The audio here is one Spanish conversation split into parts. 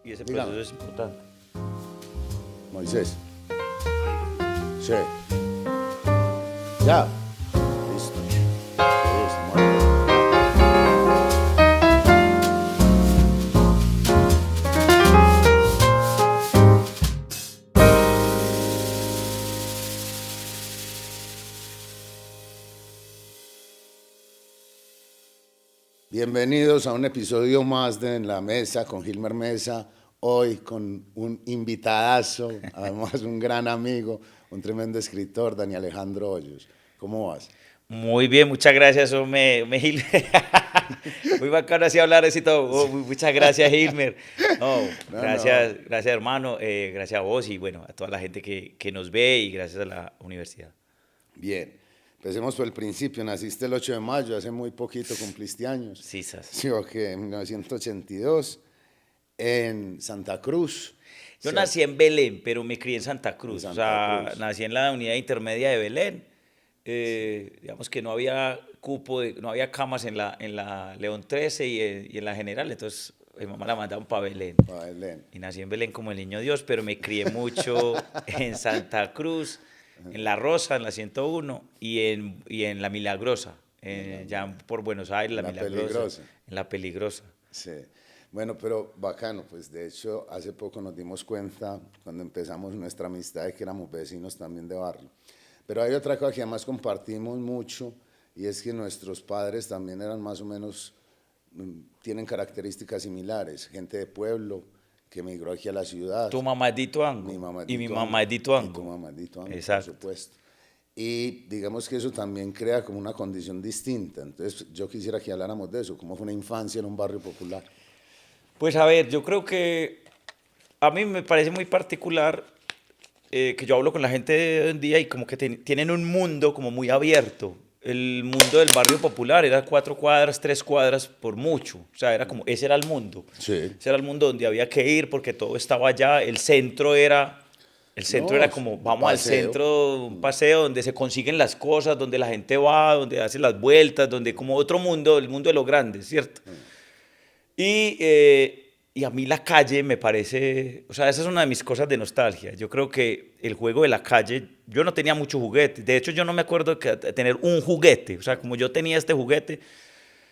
Y ese Dígame. proceso es importante. Moisés. Sí. Ya. Listo. Listo, muy bien. Bienvenidos a un episodio más de En la Mesa con Gilmer Mesa. Hoy con un invitadazo, además un gran amigo, un tremendo escritor, Dani Alejandro Hoyos. ¿Cómo vas? Muy bien, muchas gracias, Gilmer. Muy bacano así hablar así todo. Muchas gracias, Gilmer. No, No, gracias, no. gracias hermano, gracias a vos y bueno, a toda la gente que nos ve y gracias a la universidad. Bien. Empecemos por el principio. Naciste el 8 de mayo, hace muy poquito cumpliste años. Sí, Sas. Sí, ok, en 1982, en Santa Cruz. Yo Sí, nací en Belén, pero me crié en Santa en Cruz. O Santa sea, Cruz. nací en la unidad intermedia de Belén. Digamos que no había no había camas en la León 13 y en la General, entonces mi mamá la mandaban para Belén. Pa' Belén. Y nací en Belén como el niño Dios, pero me crié mucho en Santa Cruz, en La Rosa, en la 101 y en La Milagrosa, ya por Buenos Aires, La La Milagrosa, Peligrosa. en La Peligrosa. Sí. Bueno, pero bacano, pues de hecho hace poco nos dimos cuenta cuando empezamos nuestra amistad de que éramos vecinos también de barrio. Pero hay otra cosa que además compartimos mucho y es que nuestros padres también eran más o menos, tienen características similares, gente de pueblo que emigró aquí a la ciudad. Tu mamá es de Ituango Mi mamá es y de mi Ituango, mamá es de y tu Ituango. mamá es de Ituango, por Exacto. supuesto. Y digamos que eso también crea como una condición distinta. Entonces yo quisiera que habláramos de eso, cómo fue una infancia en un barrio popular. Pues a ver, yo creo que a mí me parece muy particular que yo hablo con la gente de hoy en día y como que tienen un mundo como muy abierto. El mundo del barrio popular era 4 cuadras, 3 cuadras por mucho. O sea, era como, ese era el mundo. Sí. Ese era el mundo donde había que ir porque todo estaba allá. El centro No, era es como, un vamos al paseo. centro, un paseo donde se consiguen las cosas, donde la gente va, donde hace las vueltas, donde como otro mundo, el mundo de los grandes, ¿cierto? Y a mí la calle me parece, o sea, esa es una de mis cosas de nostalgia. Yo creo que el juego de la calle, yo no tenía muchos juguetes. De hecho, yo no me acuerdo de tener un juguete, o sea, como yo tenía este juguete,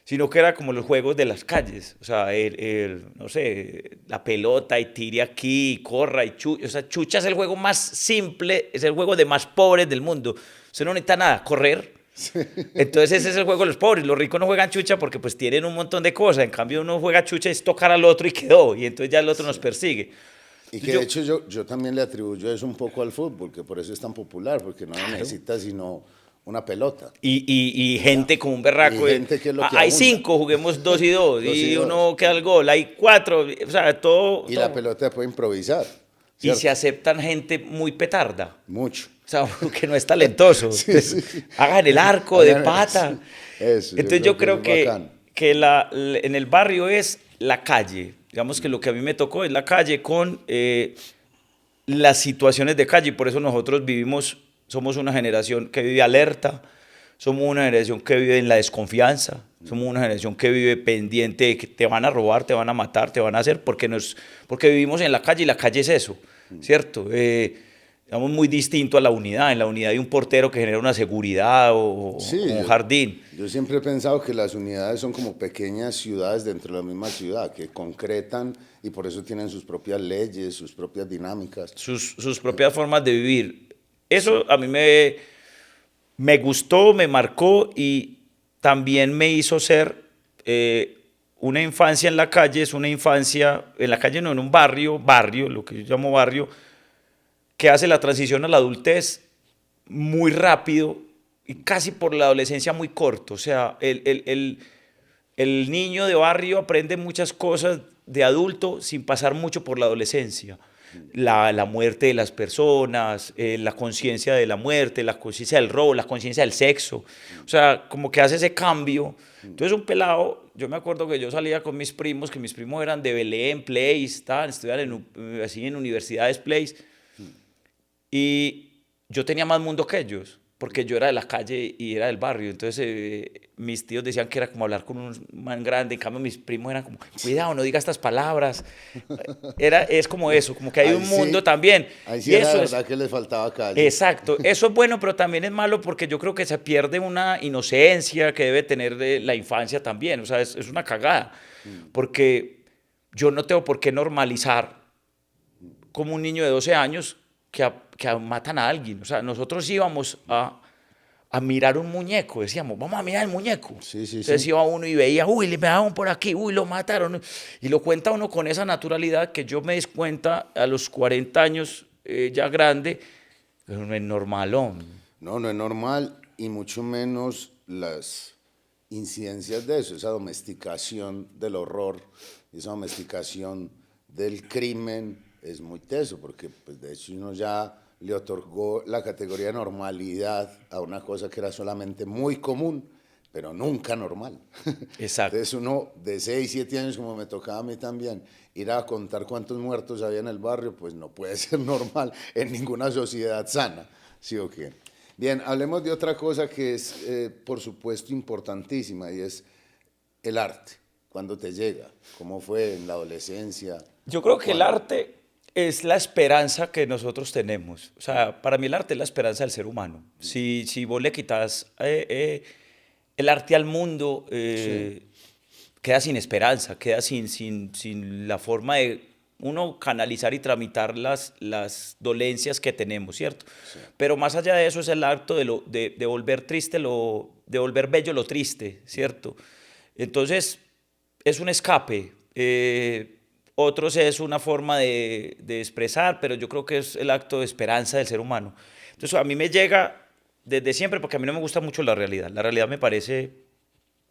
sino que era como los juegos de las calles. O sea, no sé, la pelota y tire aquí, y corra y chucha. O sea, chucha es el juego más simple, es el juego de más pobres del mundo. Usted no necesita nada, correr. Entonces ese es el juego de los pobres. Los ricos no juegan chucha porque pues tienen un montón de cosas. En cambio uno juega chucha es tocar al otro y quedó. Y entonces ya el otro nos persigue. Y que de Yo, hecho yo también le atribuyo eso un poco al fútbol, que por eso es tan popular, porque no necesita sino una pelota. y Ya. gente como un Y berraco. gente que es lo que Hay abunda. 5, juguemos 2 y 2. Dos y Y dos. uno queda al gol. Hay 4. O sea, todo, Y la todo. pelota puede improvisar, Y se ¿cierto? aceptan gente muy petarda. Mucho. O sea, que no es talentoso. Sí, Entonces, sí. hagan el arco de Hagan pata. eso, yo Entonces creo yo que eso creo es bacano. que en el barrio es la calle. Digamos que lo que a mí me tocó es la calle con las situaciones de calle. Y por eso nosotros somos una generación que vive alerta, somos una generación que vive en la desconfianza, somos una generación que vive pendiente de que te van a robar, te van a matar, te van a hacer, porque vivimos en la calle y la calle es eso, ¿cierto? Digamos, muy distinto a la unidad. En la unidad hay un portero que genera una seguridad o Sí, un jardín. yo siempre he pensado que las unidades son como pequeñas ciudades dentro de la misma ciudad, que concretan y por eso tienen sus propias leyes, sus propias dinámicas. Sus propias formas de vivir. Eso a mí me gustó, me marcó y también me hizo ser una infancia en la calle, es una infancia, en la calle no, en un barrio, lo que yo llamo barrio, que hace la transición a la adultez muy rápido y casi por la adolescencia muy corto. O sea, el niño de barrio aprende muchas cosas de adulto sin pasar mucho por la adolescencia. La muerte de las personas, la conciencia de la muerte, la conciencia del robo, la conciencia del sexo. O sea, como que hace ese cambio. Entonces un pelado, yo me acuerdo que yo salía con mis primos, que mis primos eran de Belén, Place, estudiaban así en universidades, Place, y yo tenía más mundo que ellos. porque yo era de la calle y era del barrio, entonces mis tíos decían que era como hablar con un man grande, en cambio mis primos eran como, cuidado, no diga estas palabras, es como eso, como que hay un mundo también, ahí sí y era eso verdad que les faltaba calle. exacto, eso es bueno, pero también es malo porque yo creo que se pierde una inocencia que debe tener de la infancia también, o sea, es una cagada, porque yo no tengo por qué normalizar como un niño de 12 años que matan a alguien. O sea, nosotros íbamos a mirar un muñeco, decíamos, vamos a mirar el muñeco. Sí, sí, Entonces sí. iba uno y veía, uy, le pegaron por aquí, uy, lo mataron. Y lo cuenta uno con esa naturalidad que yo me di cuenta a los 40 años, ya grande, que no es normalón. No, no es normal y mucho menos las incidencias de eso, esa domesticación del horror, esa domesticación del crimen es muy teso, porque pues, de hecho uno ya le otorgó la categoría de normalidad a una cosa que era solamente muy común, pero nunca normal. Exacto. Entonces uno de 6, 7 años, como me tocaba a mí también, ir a contar cuántos muertos había en el barrio, pues no puede ser normal en ninguna sociedad sana, ¿sí o qué? Bien, hablemos de otra cosa que es, por supuesto, importantísima, y es el arte. ¿Cuándo te llega? ¿Cómo fue en la adolescencia? Yo creo que el ¿Cuándo? arte es la esperanza que nosotros tenemos. O sea, para mí el arte es la esperanza del ser humano. Si vos le quitas el arte al mundo, Sí, queda sin esperanza, queda sin la forma de uno canalizar y tramitar las dolencias que tenemos, ¿cierto? sí, Pero más allá de eso es el acto de volver triste, de volver bello lo triste, ¿cierto? Entonces, es un escape. Otros es una forma de expresar, pero yo creo que es el acto de esperanza del ser humano. Entonces, a mí me llega desde siempre, porque a mí no me gusta mucho la realidad. La realidad me parece,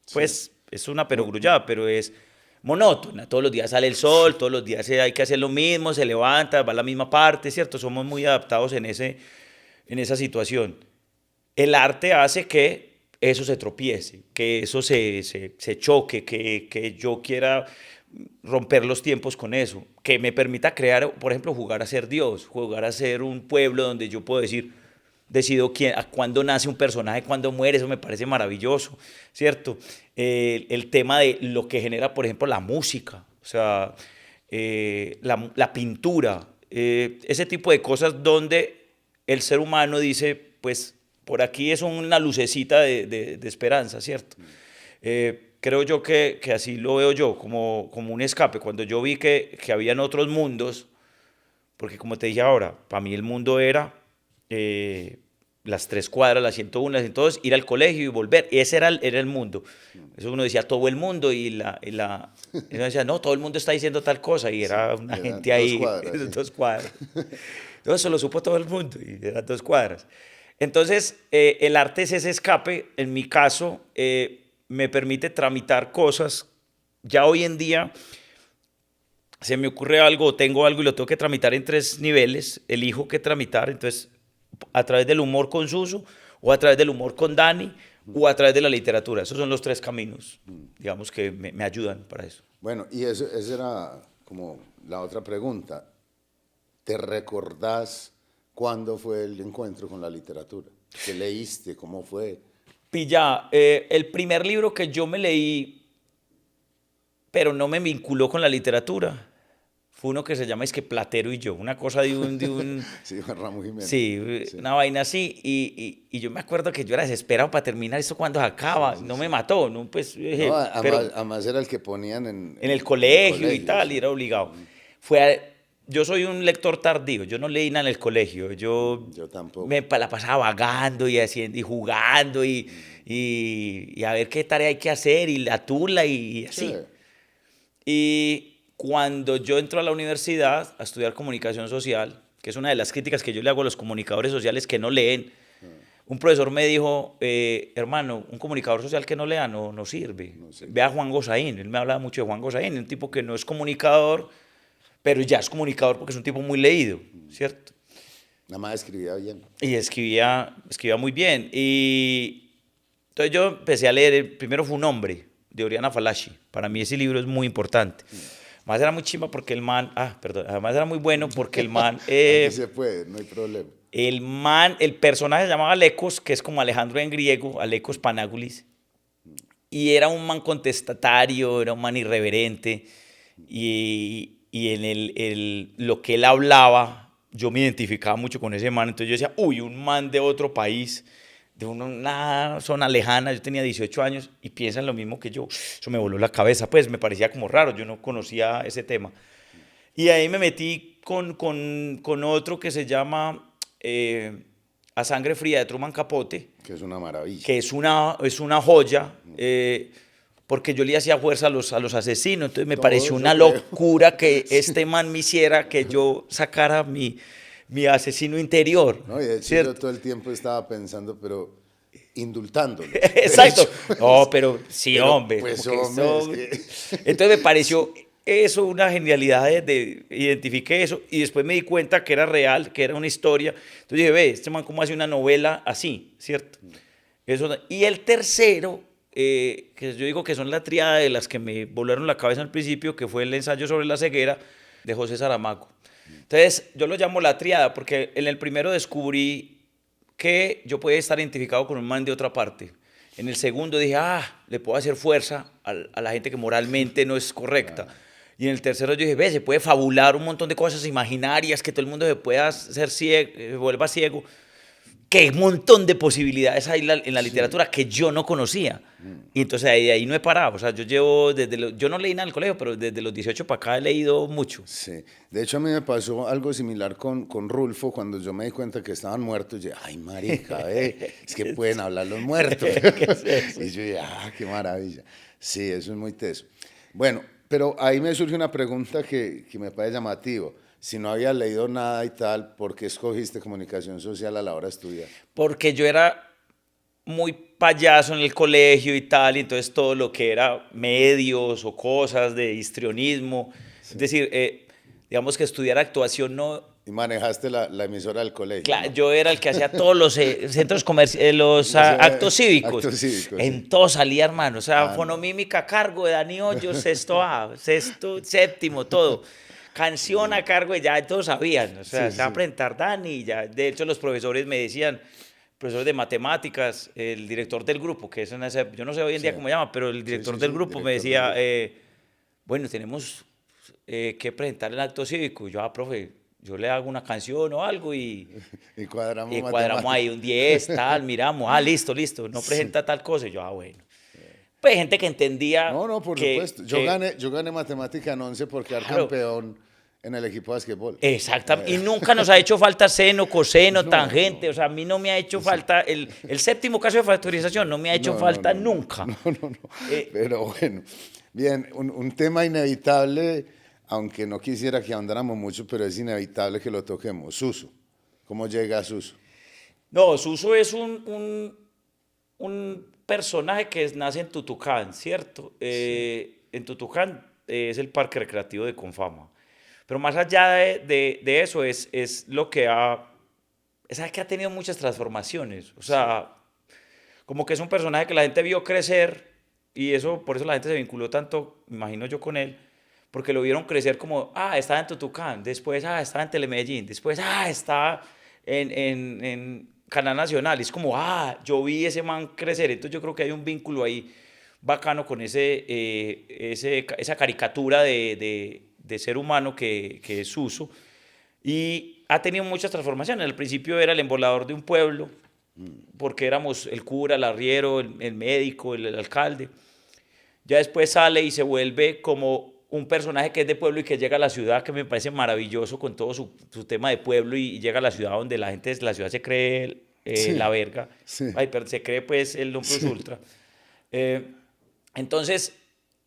sí. pues, es una Muy, perogrullada, pero es monótona. Todos los días sale el sol, todos los días hay que hacer lo mismo, se levanta, va a la misma parte, ¿cierto? Somos muy adaptados en esa situación. El arte hace que eso se tropiece, que eso se choque, que yo quiera romper los tiempos con eso, que me permita crear, por ejemplo, jugar a ser Dios, jugar a ser un pueblo donde yo puedo decir, decido a cuándo nace un personaje, cuándo muere, eso me parece maravilloso, ¿cierto? El tema de lo que genera, por ejemplo, la música, o sea, la pintura, ese tipo de cosas donde el ser humano dice, pues por aquí es una lucecita de esperanza, ¿cierto? Creo yo que así lo veo yo, como un escape. Cuando yo vi que habían otros mundos, porque como te dije ahora, para mí el mundo era las 3 cuadras, las 101, las 102, ir al colegio y volver. Ese era el mundo. Eso uno decía todo el mundo y uno decía, no, todo el mundo está diciendo tal cosa y Sí, era una eran gente 2 cuadras. ahí, Sí. 2 cuadras. Eso lo supo todo el mundo y eran 2 cuadras. Entonces, el arte es ese escape. En mi caso, me permite tramitar cosas. Ya hoy en día se me ocurre algo, tengo algo y lo tengo que tramitar en 3 niveles. Elijo qué tramitar. Entonces, a través del humor con Suso, o a través del humor con Dani, o a través de la literatura. Esos son los 3 caminos, digamos, que me ayudan para eso. Bueno, y eso, esa era como la otra pregunta. ¿Te recordás cuándo fue el encuentro con la literatura? ¿Qué leíste? ¿Cómo fue? Pilla, el primer libro que yo me leí, pero no me vinculó con la literatura, fue uno que se llama Es que Platero y yo, una cosa de un Sí, Juan Ramón Jiménez. sí, Sí, una vaina así, y yo me acuerdo que yo era desesperado para terminar esto cuando se sí, acaba, sí, no me sí. mató, no, pues, No, pero además era el que ponían en el en el colegio y colegio, tal, y sí. era obligado. Yo soy un lector tardío, yo no leí nada en el colegio, yo Yo tampoco. la pasaba vagando y haciendo y jugando y a ver qué tarea hay que hacer y la tula y Sí, así. Y cuando yo entro a la universidad a estudiar comunicación social, que es una de las críticas que yo le hago a los comunicadores sociales que no leen, un profesor me dijo, hermano, un comunicador social que no lea no sirve. no sé. Ve a Juan Gosaín, él me hablaba mucho de Juan Gosaín, un tipo que no es comunicador, pero ya es comunicador porque es un tipo muy leído, ¿cierto? Nada más escribía bien. Y escribía muy bien. Y entonces yo empecé a leer, el primero fue Un hombre, de Oriana Fallaci. Para mí ese libro es muy importante. Además era muy chimba porque el man, perdón, además era muy bueno porque el man, Aquí se puede, no hay problema. El personaje se llamaba Alecos, que es como Alejandro en griego, Alecos Panagulis, y era un man contestatario, era un man irreverente, y en lo que él hablaba, yo me identificaba mucho con ese man, entonces yo decía, uy, un man de otro país, de una zona lejana, yo tenía 18 años y piensan lo mismo que yo, eso me voló la cabeza, pues me parecía como raro, yo no conocía ese tema. Y ahí me metí con otro que se llama A Sangre Fría de Truman Capote, Que es una maravilla. que es una joya, porque yo le hacía fuerza a los asesinos, entonces me Todo pareció eso una creo. locura que este man me hiciera que yo sacara mi asesino interior, ¿No? Y de hecho ¿cierto? yo todo el tiempo estaba pensando, pero indultándolo. Exacto. No, pero sí, Pero, hombre. pues, como que hombre, eso- Entonces me pareció eso una genialidad identifiqué eso y después me di cuenta que era real, que era una historia. Entonces dije, ve, este man cómo hace una novela así, ¿cierto? Eso, y el tercero, que yo digo que son la tríada de las que me volaron la cabeza al principio, que fue el ensayo sobre la ceguera de José Saramago. Entonces yo lo llamo la tríada porque en el primero descubrí que yo podía estar identificado con un man de otra parte. En el segundo dije, le puedo hacer fuerza a la gente que moralmente no es correcta. Y en el tercero yo dije, ve, se puede fabular un montón de cosas imaginarias, que todo el mundo se pueda hacer ciego, se vuelva ciego. Qué montón de posibilidades hay en la literatura que yo no conocía. Y entonces ahí no he parado. O sea, yo llevo yo no leí nada en el colegio, pero desde los 18 para acá he leído mucho. sí. De hecho, a mí me pasó algo similar con Rulfo cuando yo me di cuenta que estaban muertos. Yo dije, ay, marica, es que pueden hablar los muertos. ¿Qué es eso? Y yo dije, qué maravilla. Sí, eso es muy teso. Bueno, pero ahí me surge una pregunta que me parece llamativo. Si no habías leído nada y tal, ¿por qué escogiste comunicación social a la hora de estudiar? Porque yo era muy payaso en el colegio y tal, y entonces todo lo que era medios o cosas de histrionismo, es decir, digamos que estudiar actuación no, Y manejaste la emisora del colegio, claro, ¿no? yo era el que hacía todos los centros comerciales, actos cívicos. Actos cívicos, En sí. todo salía, hermano. O sea, No. fonomímica a cargo de Dani Hoyos, sexto A, sexto, séptimo, todo. Canción a cargo de ya todos sabían. O sea, Sí, se va a sí. presentar Dani. Y ya. De hecho, los profesores me decían, profesores de matemáticas, el director del grupo, que es yo no sé hoy en día Sí. cómo se llama, pero el director Sí, del grupo me director del decía, grupo. bueno, tenemos que presentar el acto cívico. Y yo, profe, yo le hago una canción o algo Y cuadramos y cuadramos ahí matemáticas. un 10 tal, miramos, listo, listo, no Sí. presenta tal cosa. Y yo, bueno. Pues gente que entendía No, no, por supuesto. Yo gané matemática en 11 por quedar claro, campeón en el equipo de basquetbol. exactamente. Y nunca nos ha hecho falta seno, coseno, No, tangente. no. O sea, a mí no me ha hecho falta el séptimo caso de factorización, no me ha hecho No, no, falta no, no, nunca. no. Eh, Pero bueno, bien, un tema inevitable, aunque no quisiera que ahondáramos mucho, pero es inevitable que lo toquemos. Suso, ¿cómo llega a Suso? no, Suso es un personaje que nace en Tutucán, ¿cierto? En Tutucán es el parque recreativo de Confama. Pero más allá de eso es lo que es que ha tenido muchas transformaciones. O sea, como que es un personaje que la gente vio crecer y eso, por eso la gente se vinculó tanto, me imagino yo, con él, porque lo vieron crecer como, estaba en Tutucán, después, estaba en Telemedellín, después, estaba en Canal Nacional. Y es como, yo vi ese man crecer. Entonces yo creo que hay un vínculo ahí bacano con esa caricatura de ser humano que es Suso. Y ha tenido muchas transformaciones. Al principio era el embolador de un pueblo, porque éramos el cura, el arriero, el médico, el alcalde. Ya después sale y se vuelve como un personaje que es de pueblo y que llega a la ciudad, que me parece maravilloso con todo su tema de pueblo y llega a la ciudad donde la gente de la ciudad se cree Sí, la verga. sí. Pero se cree pues el non plus ultra. Entonces,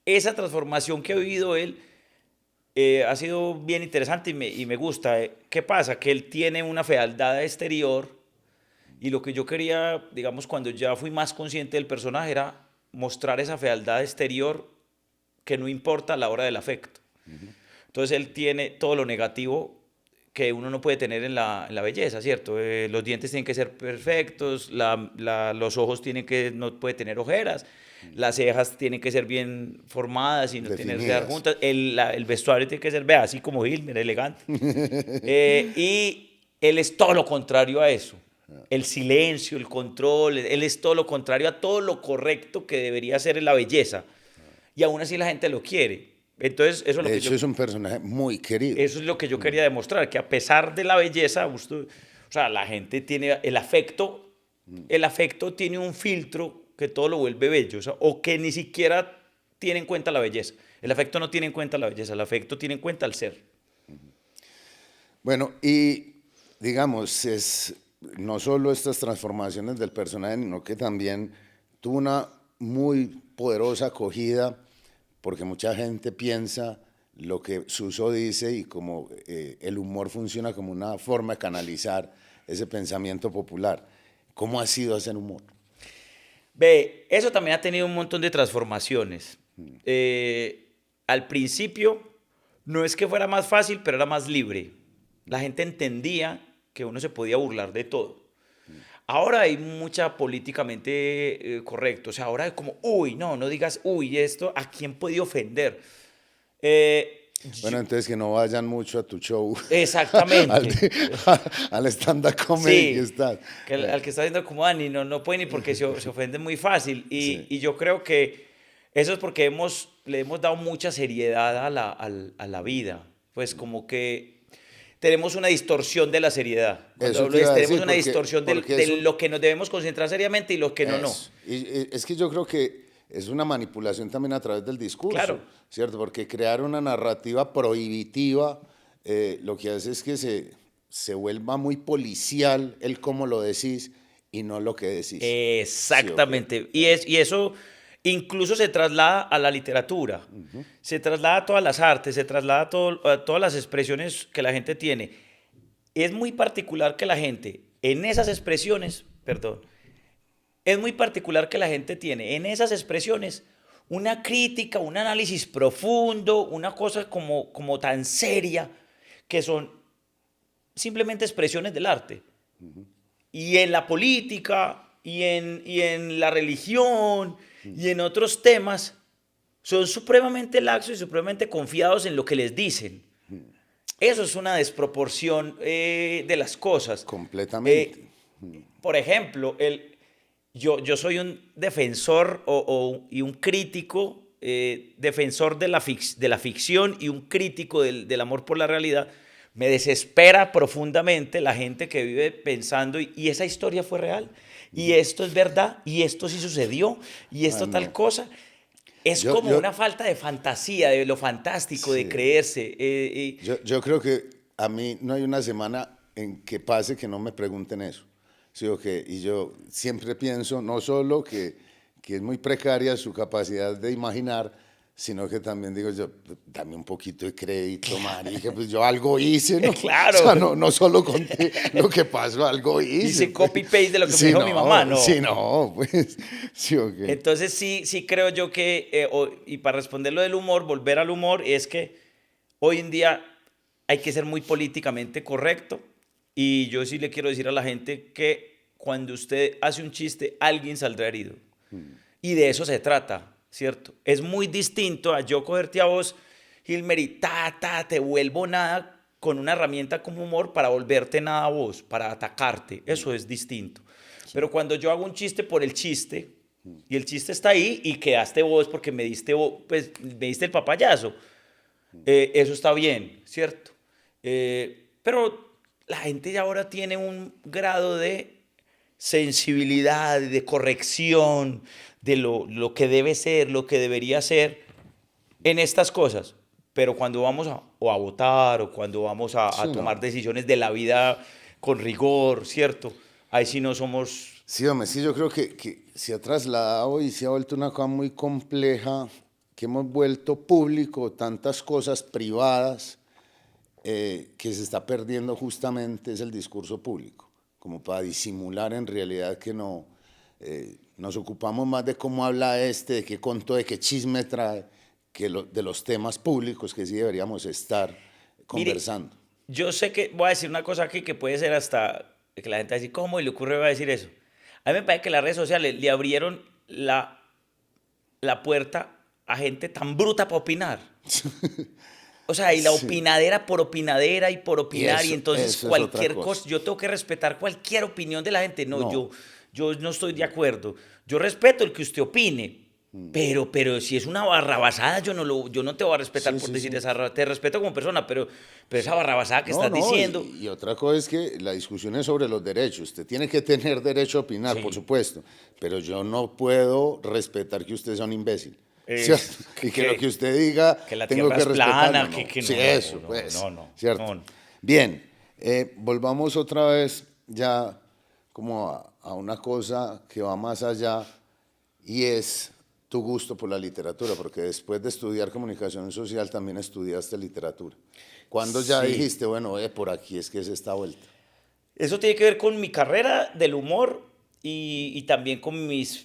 esa transformación que ha vivido él ha sido bien interesante y me gusta. ¿Qué pasa? Que él tiene una fealdad exterior y lo que yo quería, digamos, cuando ya fui más consciente del personaje era mostrar esa fealdad exterior que no importa a la hora del afecto. Entonces él tiene todo lo negativo que uno no puede tener en la belleza, ¿cierto? Los dientes tienen que ser perfectos, los ojos no puede tener ojeras, las cejas tienen que ser bien formadas y no tener cejas Definidas. juntas, el vestuario tiene que ser, vea, así como Hilmer, elegante. Y él es todo lo contrario a eso. El silencio, el control, él es todo lo contrario a todo lo correcto que debería ser la belleza. Y aún así la gente lo quiere. Entonces, eso es lo De que hecho, es un personaje muy querido. eso es lo que yo quería demostrar, que a pesar de la belleza, o sea, la gente tiene el afecto tiene un filtro que todo lo vuelve bello, o sea, o que ni siquiera tiene en cuenta la belleza. El afecto no tiene en cuenta la belleza, el afecto tiene en cuenta el ser. Bueno, y digamos, no solo estas transformaciones del personaje, sino que también tuvo una muy poderosa acogida, porque mucha gente piensa lo que Suso dice y como el humor funciona como una forma de canalizar ese pensamiento popular. ¿Cómo ha sido hacer humor? Ve, eso también ha tenido un montón de transformaciones. Al principio, no es que fuera más fácil, pero era más libre. La gente entendía que uno se podía burlar de todo. Ahora hay mucha políticamente correcto. O sea, ahora es como, uy, no digas, uy, esto, ¿a quién puede ofender? Bueno, entonces que no vayan mucho a tu show, al, Exactamente. al stand-up comedy que Sí, estás. que al que está viendo como Dani no puede ni porque se ofende muy fácil. Sí. Y yo creo que eso es porque le hemos dado mucha seriedad a la vida. Pues como que tenemos una distorsión de la seriedad. Cuando Eso hablo te de iba a tenemos decir, una distorsión porque de eso, lo que nos debemos concentrar seriamente y lo que no, no. eso. Y es que yo creo que es una manipulación también a través del discurso, Claro. ¿cierto? Porque crear una narrativa prohibitiva lo que hace es que se vuelva muy policial el cómo lo decís y no lo que decís. Sí, ok. Exactamente. Y eso incluso se traslada a la literatura, se traslada a todas las artes, se traslada a todas las expresiones que la gente tiene. Es muy particular que la gente en esas expresiones, perdón, es muy particular que la gente tiene en esas expresiones una crítica, un análisis profundo, una cosa como tan seria, que son simplemente expresiones del arte. Y en la política, y en la religión, y en otros temas, son supremamente laxos y supremamente confiados en lo que les dicen. Eso es una desproporción de las cosas. Completamente. Por ejemplo, yo soy un defensor y un crítico, defensor de la ficción y un crítico del amor por la realidad. Me desespera profundamente la gente que vive pensando y esa historia fue real, y esto es verdad, y esto sí sucedió, y esto tal No. cosa. Es Yo, como yo, una falta de fantasía, de lo fantástico, de sí. creerse. Yo creo que a mí no hay una semana en que pase que no me pregunten eso. Sí, okay. Y yo siempre pienso no solo que es muy precaria su capacidad de imaginar, sino que también digo yo, dame un poquito de crédito, marica, pues yo algo hice, ¿no? Claro. O sea, no solo conté lo que pasó, algo hice. Hice Pues. copy-paste de lo que me Sí, dijo mi mamá, no. Sí, no, pues, sí, ok. Entonces sí creo yo que, y para responder lo del humor, volver al humor, es que hoy en día hay que ser muy políticamente correcto, y yo sí le quiero decir a la gente que cuando usted hace un chiste, alguien saldrá herido. Y de eso se trata, ¿cierto? Es muy distinto a yo cogerte a vos, Hilmer, y te vuelvo nada con una herramienta como humor para volverte nada a vos, para atacarte. Eso es distinto. Pero cuando yo hago un chiste por el chiste, y el chiste está ahí, y quedaste vos porque pues, me diste el papayazo, eso está bien, ¿cierto? Pero la gente ya ahora tiene un grado de sensibilidad, de corrección, de lo que debe ser, lo que debería ser en estas cosas. Pero cuando vamos a votar, o cuando vamos Sí, a tomar no. decisiones de la vida con rigor, ¿cierto? Ahí sí no somos... Sí, hombre, sí, yo creo que se ha trasladado y se ha vuelto una cosa muy compleja, que hemos vuelto público tantas cosas privadas que se está perdiendo justamente es el discurso público, como para disimular en realidad que no, nos ocupamos más de cómo habla este, de qué contó, de qué chisme trae, que de los temas públicos que sí deberíamos estar conversando. Mire, yo sé que voy a decir una cosa aquí que puede ser hasta que la gente va a decir, ¿cómo le ocurre va a decir eso? A mí me parece que las redes sociales le abrieron la puerta a gente tan bruta para opinar. O sea, y la Sí. opinadera por opinadera y por Y opinar, y entonces eso es otra cualquier cosa. cosa, yo tengo que respetar cualquier opinión de la gente. No, No, yo no estoy de acuerdo. Yo respeto el que usted opine, pero si es una barrabasada, yo no te voy a respetar sí, por sí, decir sí. esa, te respeto como persona, pero esa barrabasada que No, estás no, diciendo, y otra cosa es que la discusión es sobre los derechos. Usted tiene que tener derecho a opinar, por sí, supuesto, pero yo no puedo respetar que usted sea un imbécil, ¿cierto? es Y que lo que usted diga que la tengo tierra que es respetarlo, plana, no. que Sí, no, no, eso, no, pues, no, no, ¿cierto? no. Bien, volvamos otra vez ya como a una cosa que va más allá y es tu gusto por la literatura, porque después de estudiar comunicación social también estudiaste literatura. ¿Cuándo ya Sí. dijiste, bueno, por aquí es que es esta vuelta? Eso tiene que ver con mi carrera del humor y también con mis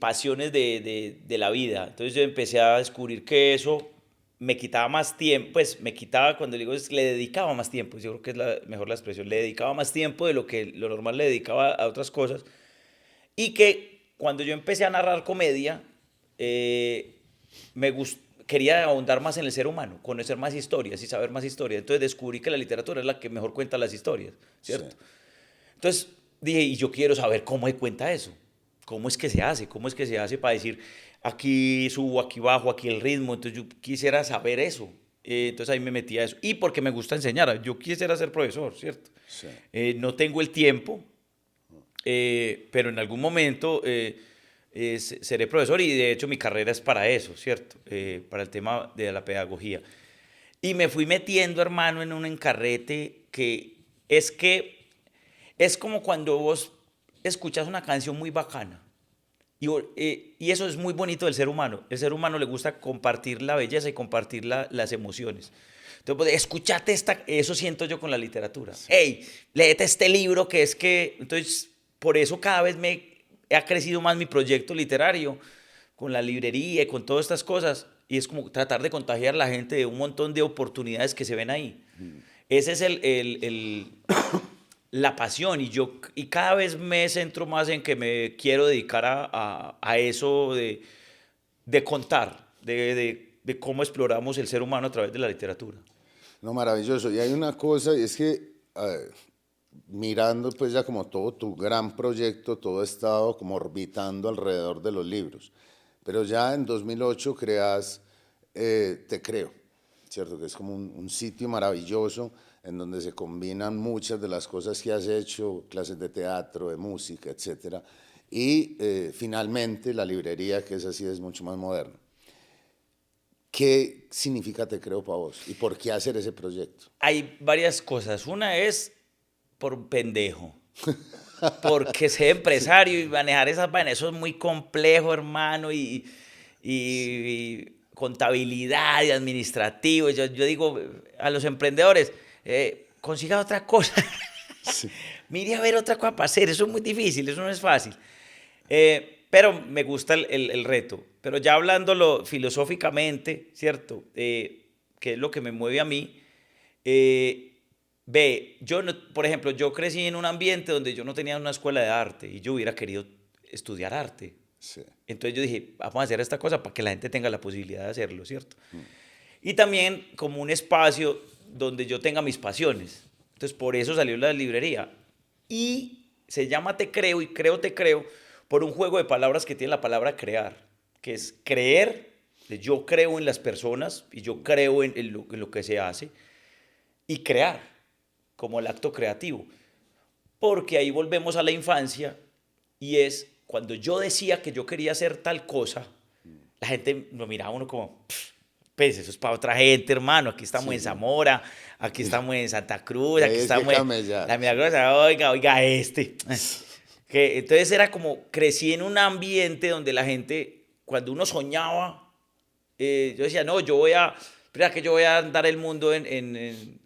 pasiones de la vida. Entonces yo empecé a descubrir que eso me quitaba más tiempo, pues me quitaba, cuando digo es, le dedicaba más tiempo, yo creo que es mejor la expresión, le dedicaba más tiempo de lo que lo normal le dedicaba a otras cosas. Y que cuando yo empecé a narrar comedia, eh, quería ahondar más en el ser humano, conocer más historias y saber más historias. Entonces descubrí que la literatura es la que mejor cuenta las historias, Sí. ¿cierto? Entonces dije, y yo quiero saber cómo se cuenta eso, cómo es que se hace, cómo es que se hace para decir, aquí subo, aquí bajo, aquí el ritmo. Entonces yo quisiera saber eso. Entonces ahí me metí a eso. Y porque me gusta enseñar, yo quisiera ser profesor, ¿cierto? Sí. No tengo el tiempo, pero en algún momento seré profesor y de hecho mi carrera es para eso, ¿cierto? Para el tema de la pedagogía. Y me fui metiendo, hermano, en un encarrete que es como cuando vos escuchas una canción muy bacana. Y eso es muy bonito del ser humano. El ser humano le gusta compartir la belleza y compartir las emociones. Entonces, pues, escúchate eso siento yo con la literatura. Hey, léete este libro que es que... Entonces, por eso cada vez ha crecido más mi proyecto literario, con la librería y con todas estas cosas. Y es como tratar de contagiar a la gente de un montón de oportunidades que se ven ahí. Ese es la pasión y cada vez me centro más en que me quiero dedicar a eso de contar, de cómo exploramos el ser humano a través de la literatura. No, maravilloso. Y hay una cosa, y es que mirando pues ya como todo tu gran proyecto, todo ha estado como orbitando alrededor de los libros. Pero ya en 2008 creas Te Creo, ¿cierto? Que es como un sitio maravilloso en donde se combinan muchas de las cosas que has hecho, clases de teatro, de música, etcétera. Y finalmente la librería, que es así, es mucho más moderna. ¿Qué significa Te Creo para vos? ¿Y por qué hacer ese proyecto? Hay varias cosas. Una es por pendejo. Porque ser empresario y manejar esas vainas, eso es muy complejo, hermano, y contabilidad y administrativo. Yo digo a los emprendedores, consiga otra cosa. Sí. Mire a ver otra cosa para hacer, eso es muy difícil, eso no es fácil. Pero me gusta el reto. Pero ya hablándolo filosóficamente, ¿cierto? Que es lo que me mueve a mí. Yo, por ejemplo, yo crecí en un ambiente donde yo no tenía una escuela de arte y yo hubiera querido estudiar arte. Sí. Entonces yo dije, vamos a hacer esta cosa para que la gente tenga la posibilidad de hacerlo, ¿cierto? Y también como un espacio donde yo tenga mis pasiones. Entonces por eso salió la librería. Y se llama Te Creo y Creo Te Creo por un juego de palabras que tiene la palabra crear, que es creer, yo creo en las personas y yo creo en lo que se hace, y crear como el acto creativo. Porque ahí volvemos a la infancia y es cuando yo decía que yo quería hacer tal cosa, la gente lo miraba a uno como, pues eso es para otra gente, hermano. Aquí estamos Sí, en sí. Zamora, aquí estamos en Santa Cruz, Y aquí ahí es que estamos en camellar. La Sí. Milagrosa. Oiga, oiga, este. Entonces era como, crecí en un ambiente donde la gente, cuando uno soñaba, yo decía, no, espera que yo voy a andar el mundo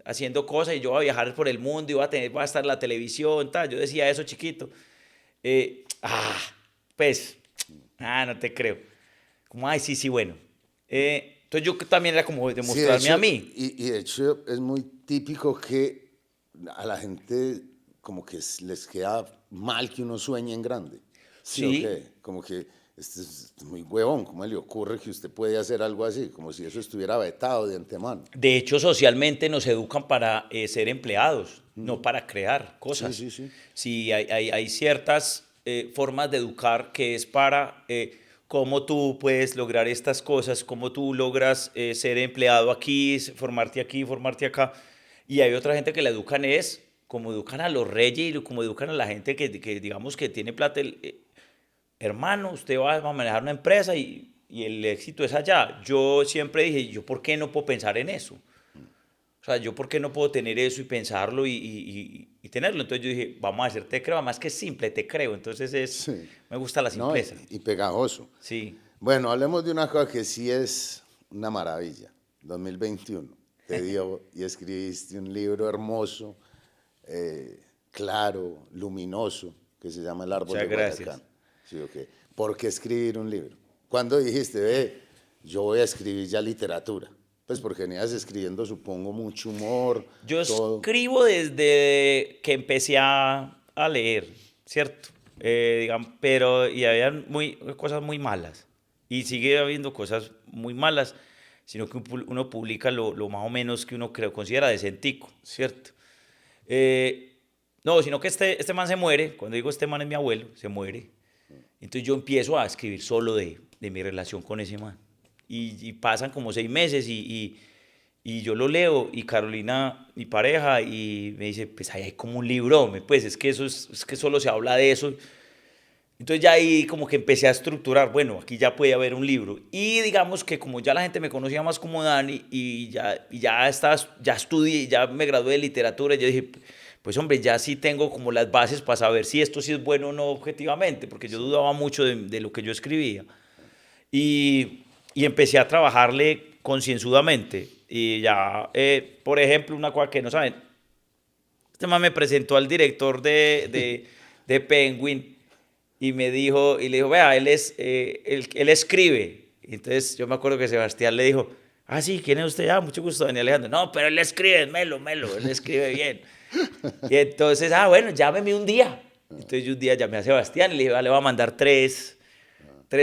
haciendo cosas y yo voy a viajar por el mundo y voy a estar en la televisión, tal. Yo decía eso chiquito. Eh, ah, pues, no te creo. Como, ay, sí, sí, bueno. Entonces yo también era como Sí, de demostrarme a hecho, mí. y de hecho es muy típico que a la gente como que les queda mal que uno sueñe en grande. Sí, o Sí, qué, como que este es muy huevón, ¿cómo le ocurre que usted puede hacer algo así? Como si eso estuviera vetado de antemano. De hecho, socialmente nos educan para ser empleados, no para crear Sí, cosas. sí, sí. Sí, hay ciertas formas de educar que es para cómo tú puedes lograr estas cosas, cómo tú logras ser empleado aquí, formarte acá. Y hay otra gente que la educan es como educan a los reyes y como educan a la gente que digamos que tiene plata. Hermano, usted va a manejar una empresa y el éxito es allá. Yo siempre dije, ¿yo por qué no puedo pensar en eso? O sea, ¿yo por qué no puedo tener eso y pensarlo y tenerlo? Entonces yo dije, vamos a hacer te creo, además que es simple, te creo. Entonces Sí. me gusta la No, simpleza. y pegajoso. Sí. Bueno, hablemos de una cosa que sí es una maravilla. 2021 te dio y escribiste un libro hermoso, claro, luminoso, que se llama El árbol Muchas de gracias. Guayacán. Sí, ok. ¿Por qué escribir un libro? ¿Cuándo dijiste, yo voy a escribir ya literatura? Pues porque venías escribiendo, supongo, mucho humor, Yo todo. escribo desde que empecé a leer, ¿cierto? Pero y había cosas muy malas. Y sigue habiendo cosas muy malas, sino que uno publica lo más o menos que uno considera decentico, ¿cierto? No, sino que este man se muere. Cuando digo este man es mi abuelo, se muere. Entonces yo empiezo a escribir solo de mi relación con ese man. Y pasan como 6 meses y yo lo leo y Carolina, mi pareja, y me dice, pues ahí hay como un libro, pues es que es que solo se habla de eso. Entonces ya ahí como que empecé a estructurar, bueno, aquí ya puede haber un libro. Y digamos que como ya la gente me conocía más como Dani ya estudié, ya me gradué de literatura, yo dije, pues hombre, ya sí tengo como las bases para saber si esto sí es bueno o no objetivamente, porque yo dudaba mucho de lo que yo escribía. Y empecé a trabajarle concienzudamente. Y ya, por ejemplo, una cosa que no saben, este man me presentó al director de Penguin y me dijo, y le dijo, vea, él escribe. Entonces yo me acuerdo que Sebastián le dijo, ah, sí, ¿quién es usted? Ah, mucho gusto, Daniel Alejandro. No, pero él escribe, melo, él escribe bien. Y entonces, bueno, llámeme un día. Entonces yo un día llamé a Sebastián y le dije, le voy a mandar tres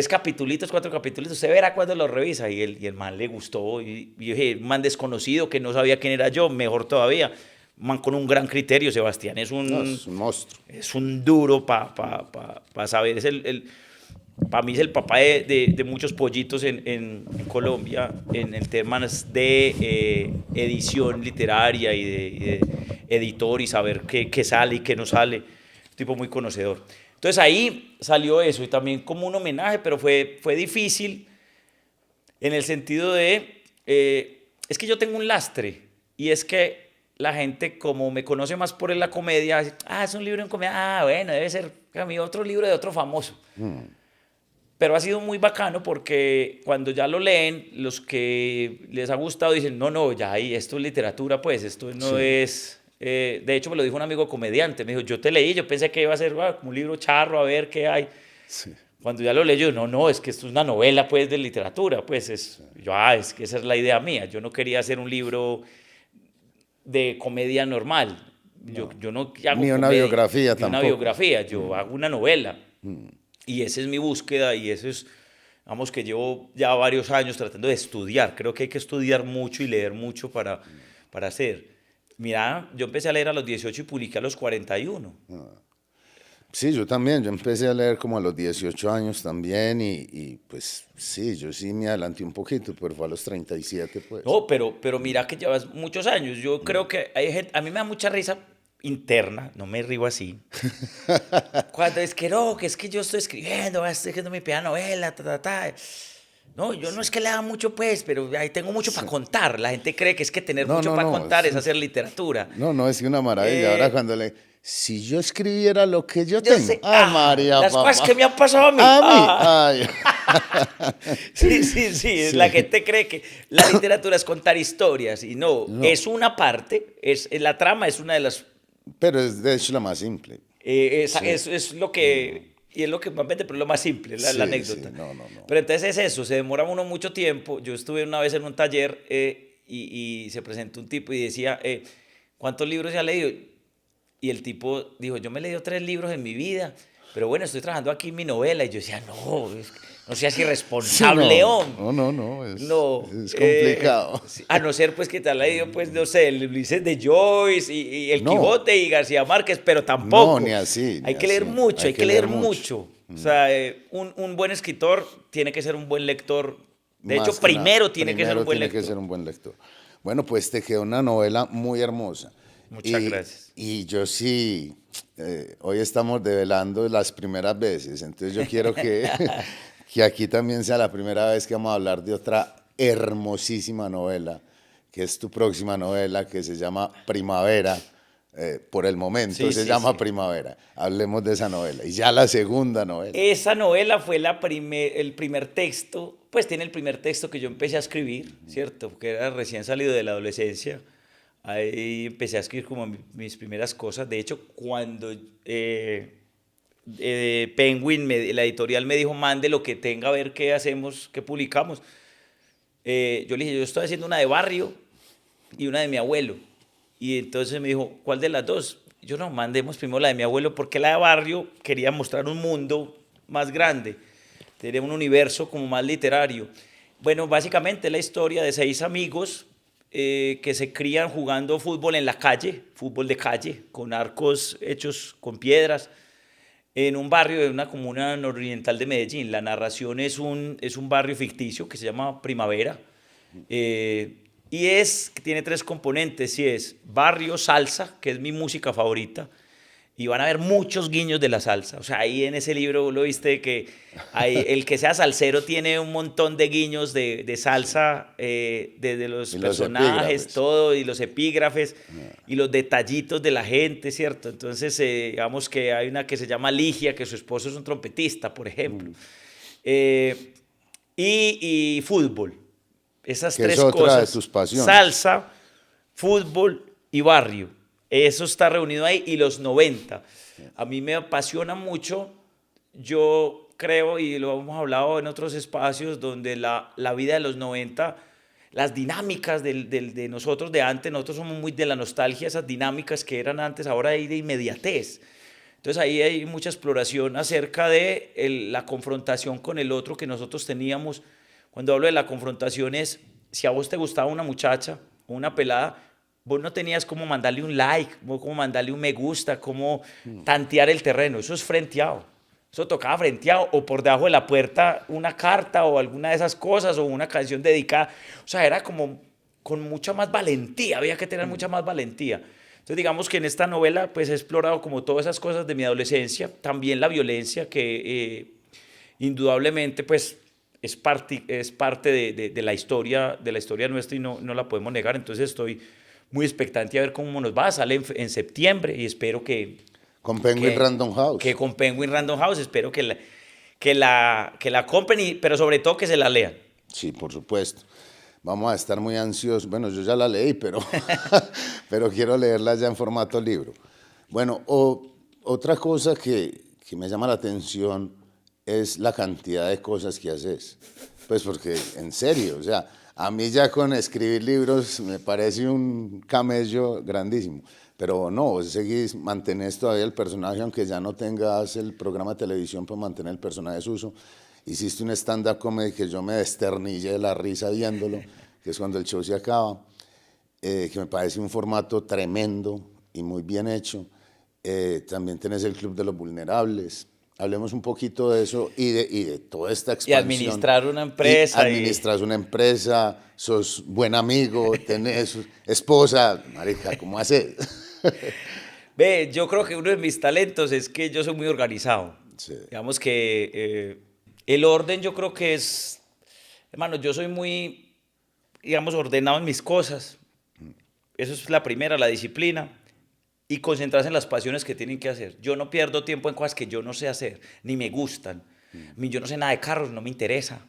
capitulitos, 4 capitulitos, usted verá cuando lo revisa. Y el man le gustó. Y yo dije, un man desconocido que no sabía quién era yo, mejor todavía. Un man con un gran criterio, Sebastián No, es un monstruo. es un duro para saber. Para mí es el papá de muchos pollitos en Colombia, en temas de edición literaria y de editor y saber qué sale y qué no sale. Un tipo muy conocedor. Entonces ahí salió eso y también como un homenaje, pero fue difícil en el sentido es que yo tengo un lastre y es que la gente como me conoce más por la comedia, dice, es un libro en comedia, bueno, debe ser a mí otro libro de otro famoso. Pero ha sido muy bacano porque cuando ya lo leen, los que les ha gustado dicen, no, ya ahí, esto es literatura, pues, esto no Sí. es... de hecho, me lo dijo un amigo comediante, me dijo, yo te leí, yo pensé que iba a ser como un libro charro, a ver qué hay. Sí. Cuando ya lo leí, yo, no, es que esto es una novela, pues, de literatura, pues, es que esa es la idea mía. Yo no quería hacer un libro de comedia normal. Yo no hago Ni una comedia, biografía ni una tampoco. biografía, yo hago una novela. Y esa es mi búsqueda y eso es, vamos, que llevo ya varios años tratando de estudiar. Creo que hay que estudiar mucho y leer mucho para hacer. Mira, yo empecé a leer a los 18 y publiqué a los 41. Sí, yo también, yo empecé a leer como a los 18 años también y pues sí, yo sí me adelanté un poquito, pero fue a los 37 pues. No, pero mira que llevas muchos años. Yo creo que hay gente, a mí me da mucha risa interna, no me río así. Cuando es que no, que es que yo estoy escribiendo mi primera novela, No, yo no es que le haga mucho, pues, pero ahí tengo mucho para contar. La gente cree que es que tener No, mucho no, para no, contar es hacer literatura. No, es una maravilla. Ahora cuando si yo escribiera lo que yo Yo tengo. sé, María, las cosas papá. que me han pasado a mí. A mí, Sí, Sí. la gente cree que la literatura es contar historias y no, No. es una parte, la trama es una de las Pero es de hecho la más simple. Sí. es lo que, y es lo que más vende, pero es lo más simple, la Sí, anécdota. sí, no. Pero entonces es eso, se demora uno mucho tiempo. Yo estuve una vez en un taller y se presentó un tipo y decía, ¿cuántos libros se ha leído? Y el tipo dijo, yo me he leído 3 libros en mi vida. pero bueno, estoy trabajando aquí en mi novela. Y yo decía, no, no seas irresponsable, hombre. No, No, es complicado. sí, a no ser pues que te haya leído, pues, no sé, el Ulises de Joyce y El No. Quijote y García Márquez, pero tampoco. No, ni así. Hay ni que leer así. mucho, hay que leer mucho. Mm. O sea, un buen escritor tiene que ser un buen lector. De Más hecho, que nada, primero tiene que ser un primero buen tiene que lector. ser un buen lector. Bueno, pues te quedó una novela muy hermosa. Muchas gracias. Y yo sí, hoy estamos develando las primeras veces, entonces yo quiero que aquí también sea la primera vez que vamos a hablar de otra hermosísima novela, que es tu próxima novela, que se llama Primavera. Por el momento Sí, se sí, llama sí. Primavera. Hablemos de esa novela. Y ya la segunda novela. Esa novela fue el primer texto, pues tiene el primer texto que yo empecé a escribir, ¿cierto? Porque era recién salido de la adolescencia. Ahí empecé a escribir como mis primeras cosas. De hecho, cuando Penguin, la editorial me dijo, mande lo que tenga, a ver qué hacemos, qué publicamos. Yo le dije, yo estoy haciendo una de Barrio y una de mi abuelo. Y entonces me dijo, ¿cuál de las dos? Yo no, mandemos primero la de mi abuelo porque la de Barrio quería mostrar un mundo más grande, tenía un universo como más literario. Bueno, básicamente la historia de 6 amigos que se crían jugando fútbol en la calle, fútbol de calle, con arcos hechos con piedras, en un barrio de una comuna nororiental de Medellín. La narración es un barrio ficticio que se llama Primavera. Tiene 3 componentes, y es barrio, salsa, que es mi música favorita, y van a ver muchos guiños de la salsa. O sea, ahí en ese libro lo viste que el que sea salsero tiene un montón de guiños de salsa, desde los personajes, todo, y los epígrafes, y los detallitos de la gente, ¿cierto? Entonces, digamos que hay una que se llama Ligia, que su esposo es un trompetista, por ejemplo. Y fútbol. Esas Que 3 es otra cosas, de tus pasiones. salsa, fútbol y barrio. Eso está reunido ahí, y los 90. A mí me apasiona mucho, yo creo, y lo hemos hablado en otros espacios, donde la vida de los 90, las dinámicas de nosotros de antes, nosotros somos muy de la nostalgia, esas dinámicas que eran antes, ahora hay de inmediatez. Entonces ahí hay mucha exploración acerca de la confrontación con el otro que nosotros teníamos. Cuando hablo de la confrontación es, si a vos te gustaba una muchacha o una pelada, vos no tenías cómo mandarle un like, cómo mandarle un me gusta, cómo tantear el terreno. Eso es frenteado. Eso tocaba frenteado, o por debajo de la puerta una carta o alguna de esas cosas, o una canción dedicada. O sea, era como con mucha más valentía, había que tener mucha más valentía. Entonces, digamos que en esta novela pues he explorado como todas esas cosas de mi adolescencia, también la violencia que indudablemente pues es parte de la historia nuestra, y no la podemos negar. Entonces estoy muy expectante a ver cómo nos va. Sale en septiembre y espero que... Con Penguin Random House. Que con Penguin Random House, espero que la compren, pero sobre todo que se la lean. Sí, por supuesto. Vamos a estar muy ansiosos. Bueno, yo ya la leí, pero, pero quiero leerla ya en formato libro. Bueno, otra cosa que me llama la atención es la cantidad de cosas que haces. Pues porque, en serio, o sea, a mí ya con escribir libros me parece un camello grandísimo. Pero no, vos seguís, mantenés todavía el personaje, aunque ya no tengas el programa de televisión para mantener el personaje suyo. Hiciste un stand-up comedy que yo me desternillé de la risa viéndolo, que es cuando el show se acaba, que me parece un formato tremendo y muy bien hecho. También tenés el Club de los Vulnerables. Hablemos un poquito de eso y de toda esta expansión. Y administrar una empresa. Administras una empresa, sos buen amigo, tenés esposa. Marica, ¿cómo haces? Ve, yo creo que uno de mis talentos es que yo soy muy organizado. Sí. Digamos que el orden, yo creo que es, hermano, yo soy muy, digamos, ordenado en mis cosas. Eso es la primera, la disciplina. Y concentrarse en las pasiones que tienen que hacer. Yo no pierdo tiempo en cosas que yo no sé hacer, ni me gustan. Yo no sé nada de carros, no me interesa.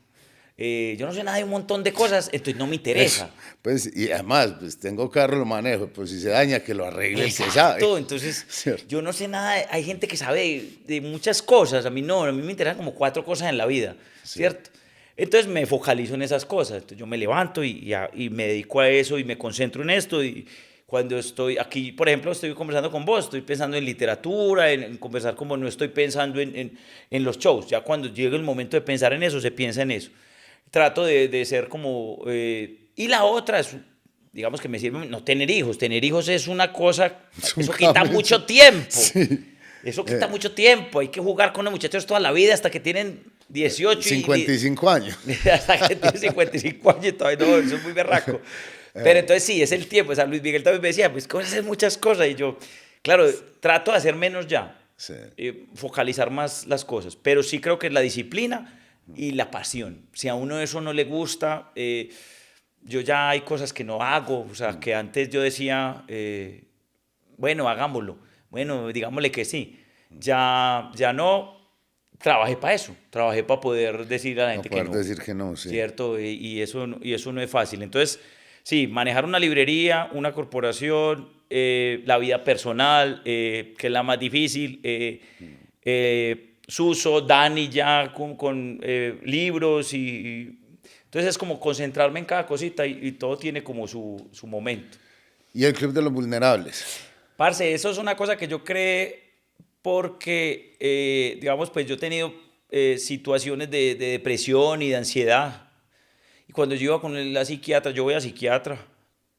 Yo no sé nada de un montón de cosas, entonces no me interesa. Pues, y además, pues tengo carro, lo manejo, pues si se daña, que lo arregle el que sabe. Exacto, entonces ¿Cierto? yo no sé nada, hay gente que sabe de muchas cosas, a mí no, a mí me interesan como 4 cosas en la vida, Sí. ¿cierto? Entonces me focalizo en esas cosas, entonces yo me levanto y me dedico a eso y me concentro en esto, y Cuando estoy aquí, por ejemplo, estoy conversando con vos, estoy pensando en literatura, en conversar como no estoy pensando en los shows. Ya cuando llega el momento de pensar en eso, se piensa en eso. Trato de ser como... y la otra es, digamos que me sirve no tener hijos. Tener hijos es una cosa, eso quita mucho tiempo. Sí. Eso quita mucho tiempo. Hay que jugar con los muchachos toda la vida hasta que tienen 18 55 años. hasta que tienen 55 años y todavía no, eso es muy berraco. Pero entonces sí, es el tiempo. O sea, Luis Miguel también me decía, pues, ¿cómo hacer muchas cosas? Y yo, claro, trato de hacer menos ya. Sí. Focalizar más las cosas. Pero sí creo que es la disciplina y la pasión. Si a uno eso no le gusta, yo ya hay cosas que no hago. O sea, que antes yo decía, bueno, hagámoslo. Bueno, digámosle que sí. Ya no. Trabajé para eso. Trabajé para poder decir a la gente que no. Decir que no, sí. ¿Cierto? Y eso no es fácil. Entonces, sí, manejar una librería, una corporación, la vida personal, que es la más difícil. Suso, Dani ya con libros entonces es como concentrarme en cada cosita y todo tiene como su momento. ¿Y el Club de los Vulnerables? Parce, eso es una cosa que yo creé porque, digamos, pues yo he tenido situaciones de depresión y de ansiedad. Y cuando yo iba con la psiquiatra, yo voy a psiquiatra,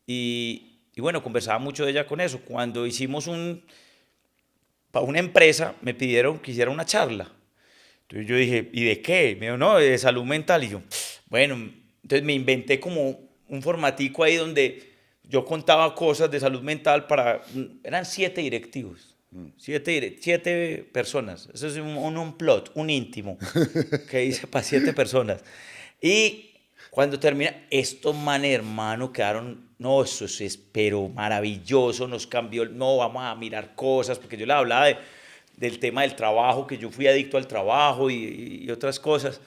y bueno, conversaba mucho de ella con eso. Cuando hicimos para una empresa, me pidieron que hiciera una charla. Entonces yo dije, ¿y de qué? Me dijo, no, de salud mental. Y yo, bueno, entonces me inventé como un formatico ahí donde yo contaba cosas de salud mental eran 7 directivos. 7 personas. Eso es un plot, un íntimo, que hice para 7 personas. Y cuando termina, estos manes, hermano, quedaron, no, eso es pero maravilloso, nos cambió, no, vamos a mirar cosas, porque yo les hablaba del tema del trabajo, que yo fui adicto al trabajo y otras cosas.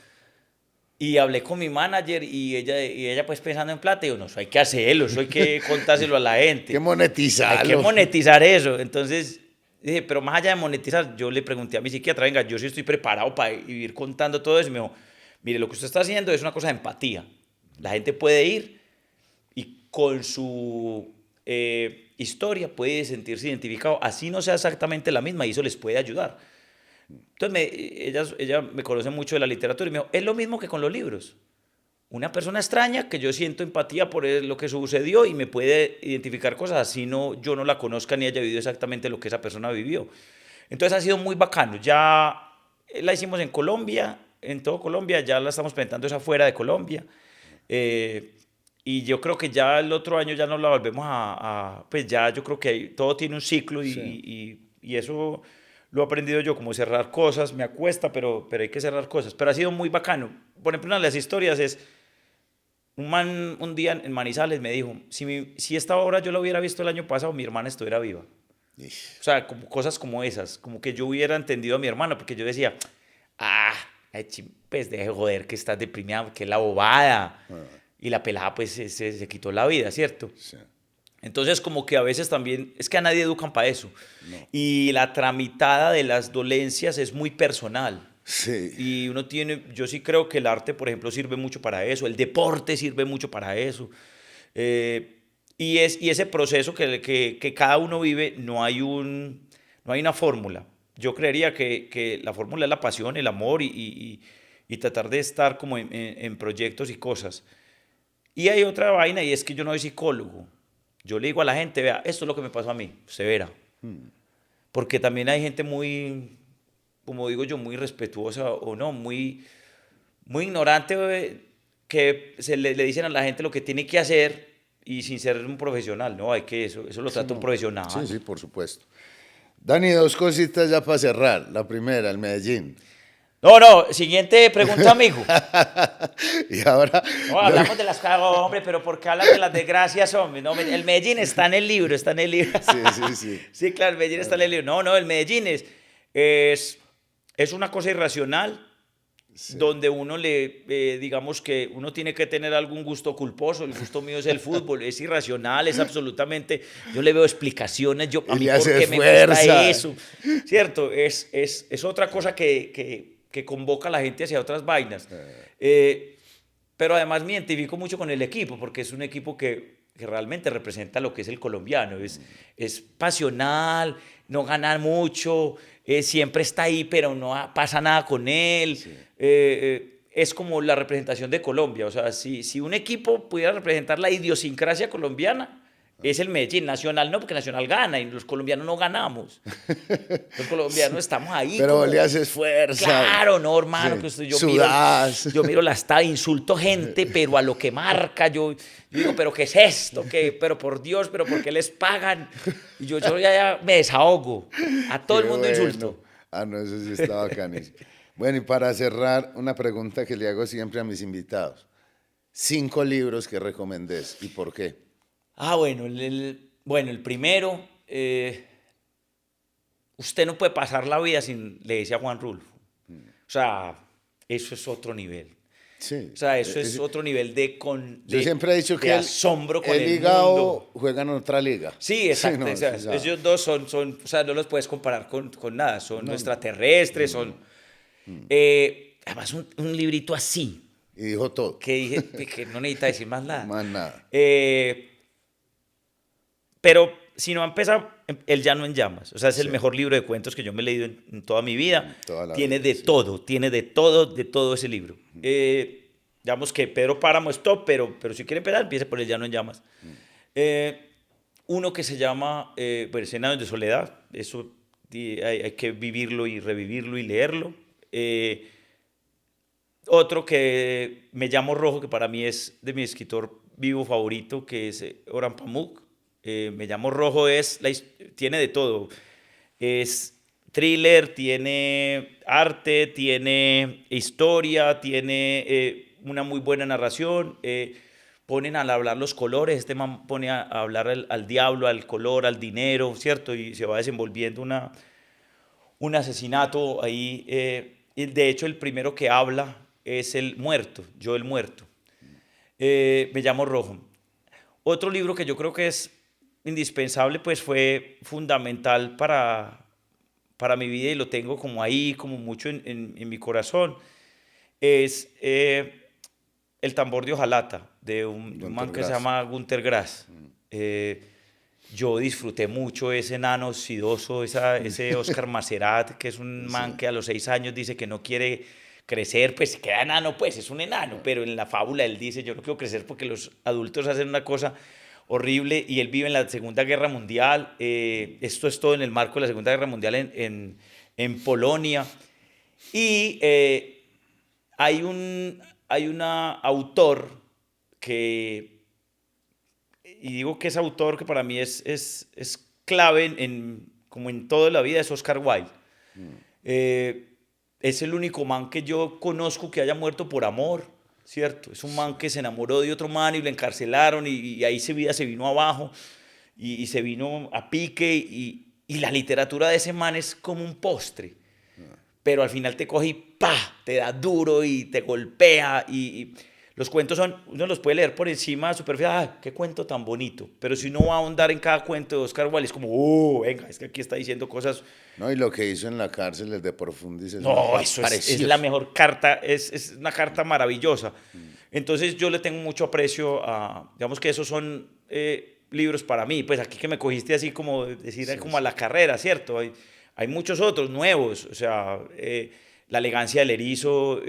Y hablé con mi manager y ella pues pensando en plata, y yo, no, eso hay que hacerlo, eso hay que contárselo a la gente. Hay que monetizarlo. Hay que monetizar eso. Entonces dije, pero más allá de monetizar, yo le pregunté a mi psiquiatra, venga, yo sí estoy preparado para ir contando todo eso. Y me dijo, mire, lo que usted está haciendo es una cosa de empatía. La gente puede ir y con su historia puede sentirse identificado, así no sea exactamente la misma, y eso les puede ayudar. Entonces ella me conoce mucho de la literatura y me dijo, es lo mismo que con los libros. Una persona extraña que yo siento empatía por lo que sucedió y me puede identificar cosas, así yo no la conozca ni haya vivido exactamente lo que esa persona vivió. Entonces ha sido muy bacano. Ya la hicimos en Colombia, en todo Colombia, ya la estamos presentando afuera de Colombia. Y yo creo que ya el otro año ya nos la volvemos pues ya yo creo que todo tiene un ciclo y eso lo he aprendido yo, como cerrar cosas, me acuesta, pero hay que cerrar cosas. Pero ha sido muy bacano. Por ejemplo, una de las historias es, un man un día en Manizales me dijo, si esta obra yo la hubiera visto el año pasado, mi hermana estuviera viva. O sea, cosas como esas, como que yo hubiera entendido a mi hermana, porque yo decía, pues deje joder que estás deprimida, que es la bobada. Y la pelada pues se quitó la vida, ¿cierto? Sí. Entonces como que a veces también, es que a nadie educan para eso. No. Y la tramitada de las dolencias es muy personal. Sí. Y yo sí creo que el arte, por ejemplo, sirve mucho para eso, el deporte sirve mucho para eso. Y ese proceso que cada uno vive, no hay una fórmula. Yo creería que la fórmula es la pasión, el amor y tratar de estar como en proyectos y cosas. Y hay otra vaina, y es que yo no soy psicólogo. Yo le digo a la gente, vea, esto es lo que me pasó a mí, se verá. Porque también hay gente muy, como digo yo, muy respetuosa o no, muy ignorante, que le dicen a la gente lo que tiene que hacer y sin ser un profesional, ¿no? Eso lo trata un profesional. Sí, sí, por supuesto. Dani, 2 cositas ya para cerrar. La primera, el Medellín. No, siguiente pregunta, amigo. Y ahora... No, hablamos de las cosas, hombre, pero ¿por qué hablas de las desgracias, hombre? No, el Medellín está en el libro, Sí. Sí, claro, el Medellín está en el libro. No, el Medellín es una cosa irracional, sí, donde uno digamos que uno tiene que tener algún gusto culposo. El gusto mío es el fútbol, es irracional, es absolutamente, yo le veo explicaciones, a mí por qué me gusta eso, ¿cierto? Es otra cosa que convoca a la gente hacia otras vainas. Pero además me identifico mucho con el equipo, porque es un equipo que que realmente representa lo que es el colombiano. Es pasional, no gana mucho, siempre está ahí, pero no pasa nada con él. Sí. Es como la representación de Colombia. O sea, si un equipo pudiera representar la idiosincrasia colombiana, es el Medellín. Nacional no, porque Nacional gana y los colombianos no ganamos. Los colombianos estamos ahí. Pero como, le haces fuerza. claro, no, hermano. Sí. Que Sudás. yo miro la estada, insulto gente, pero a lo que marca. Yo digo, ¿pero qué es esto? Pero por Dios, ¿pero por qué les pagan? Y yo ya me desahogo. A todo el Qué mundo bueno. insulto. Ah, no, eso sí está bacanísimo. Bueno, y para cerrar, una pregunta que le hago siempre a mis invitados. 5 libros que recomendés y por qué. Bueno, el primero, usted no puede pasar la vida sin, le decía Juan Rulfo. O sea, eso es otro nivel. Sí. O sea, eso es otro nivel Yo siempre he dicho de que asombro con el hígado mundo. juega en otra liga. Sí, exacto. no, o sea, sí, ellos dos son, o sea, no los puedes comparar con nada. Son No. extraterrestres, son... además, un librito así, Y dijo todo. que dije que no necesita decir más nada. Más nada. Pero si no empezar, El Llano en Llamas. O sea, es el Sí. mejor libro de cuentos que yo me he leído en toda mi vida. Toda la Tiene vida, de sí. todo, tiene de todo ese libro. Digamos que Pedro Páramo es top, pero si quiere empezar, empiece por El Llano en Llamas. Uno que se llama Cien años de soledad. Eso hay que vivirlo y revivirlo y leerlo. Otro que Me llamo Rojo, que para mí es de mi escritor vivo favorito, que es Orhan Pamuk. Me llamo Rojo tiene de todo. Es thriller, tiene arte, tiene historia, tiene una muy buena narración. Ponen a hablar los colores. Este man pone a hablar al diablo, al color, al dinero, ¿cierto? Y se va desenvolviendo un asesinato ahí. Y de hecho, el primero que habla es el muerto, yo el muerto. Me llamo Rojo. Otro libro que yo creo que es indispensable, pues fue fundamental para mi vida y lo tengo como ahí, como mucho en mi corazón, es El tambor de hojalata, de un man que se llama Günter Grass. Yo disfruté mucho ese enano sidoso, ese Oscar Macerat, que es un man que a los 6 años dice que no quiere crecer, pues queda enano, pues es un enano, pero en la fábula él dice, yo no quiero crecer porque los adultos hacen una cosa horrible, y él vive en la Segunda Guerra Mundial. Esto es todo en el marco de la Segunda Guerra Mundial en Polonia. Y hay una autor que, y digo que es autor que para mí es clave como en toda la vida, es Oscar Wilde. Es el único man que yo conozco que haya muerto por amor, ¿cierto? Es un man que se enamoró de otro man y lo encarcelaron, y ahí su vida se vino abajo y se vino a pique, y la literatura de ese man es como un postre, pero al final te coge y ¡pah!, te da duro y te golpea, y los cuentos uno los puede leer por encima superficial, ¡ah, qué cuento tan bonito! Pero si uno va a ahondar en cada cuento de Oscar Wilde, es como, venga, es que aquí está diciendo cosas... No, y lo que hizo en la cárcel, el de Profundis, No, eso es la mejor carta, es una carta maravillosa. Entonces yo le tengo mucho aprecio digamos que esos son libros para mí, pues aquí que me cogiste así como decir, sí, como a la carrera, ¿cierto? Hay muchos otros nuevos, o sea, La elegancia del erizo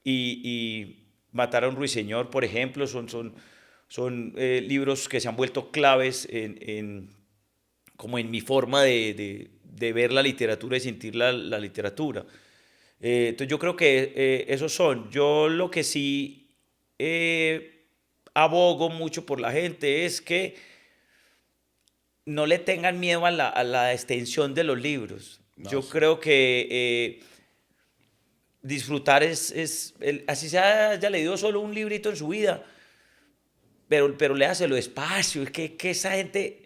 y Matar a un ruiseñor, por ejemplo, son libros que se han vuelto claves como en mi forma de ver la literatura y sentir la literatura. Entonces yo creo que esos son. Yo lo que sí abogo mucho por la gente es que no le tengan miedo a la extensión de los libros. No, yo creo que disfrutar así se haya leído solo un librito en su vida, pero léaselo despacio. Es que esa gente...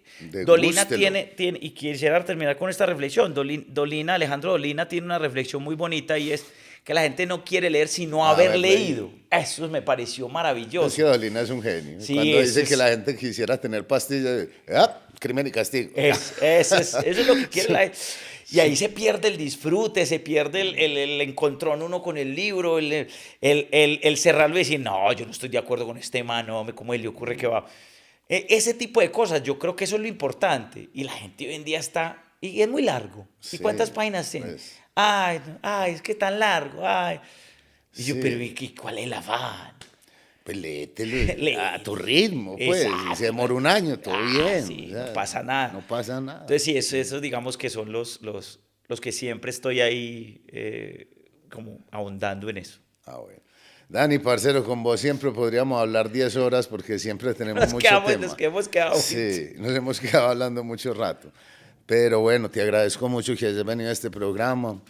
Dolina tiene, y quisiera terminar con esta reflexión. Alejandro Dolina tiene una reflexión muy bonita, y es que la gente no quiere leer sino haber leído. Eso me pareció maravilloso. Es que Dolina es un genio. Sí, cuando dice que la gente quisiera tener pastillas, crimen y castigo. Eso es lo que quiere la gente. Y ahí se pierde el disfrute, se pierde el encontrón uno con el libro, el cerrarlo y decir, no, yo no estoy de acuerdo con este man, no, ¿cómo le ocurre que va? Ese tipo de cosas, yo creo que eso es lo importante. Y la gente hoy en día está, y es muy largo. ¿Y Sí, cuántas páginas tiene? pues. Ay, no, ay, es que tan largo, ay. Y yo, Sí. pero ¿cuál es el afán? Pues léetelo Lee. a tu ritmo, pues. Exacto. Si se demora un año, todo bien. Sí, o sea, no pasa nada. No pasa nada. Entonces, sí, eso digamos que son los que siempre estoy ahí como ahondando en eso. Ah, bueno. Dani, parcero, con vos siempre podríamos hablar 10 horas porque siempre tenemos Nos mucho quedamos, tema. nos hemos quedado. Sí, nos hemos quedado hablando mucho rato. Pero bueno, te agradezco mucho que hayas venido a este programa,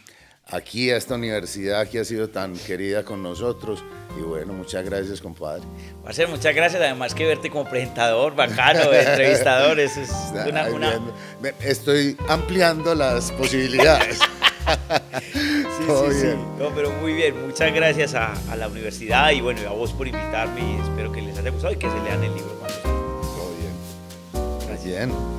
aquí a esta universidad que ha sido tan querida con nosotros. Y bueno, muchas gracias, compadre. Marcelo, muchas gracias. Además que verte como presentador, bacano, entrevistador, eso es Ahí viendo. Estoy ampliando las posibilidades. Sí, Todo sí, sí. bien. No, pero muy bien. Muchas gracias a la universidad y bueno, y a vos por invitarme y espero que les haya gustado y que se lean el libro cuando salga. Todo bien. Bien.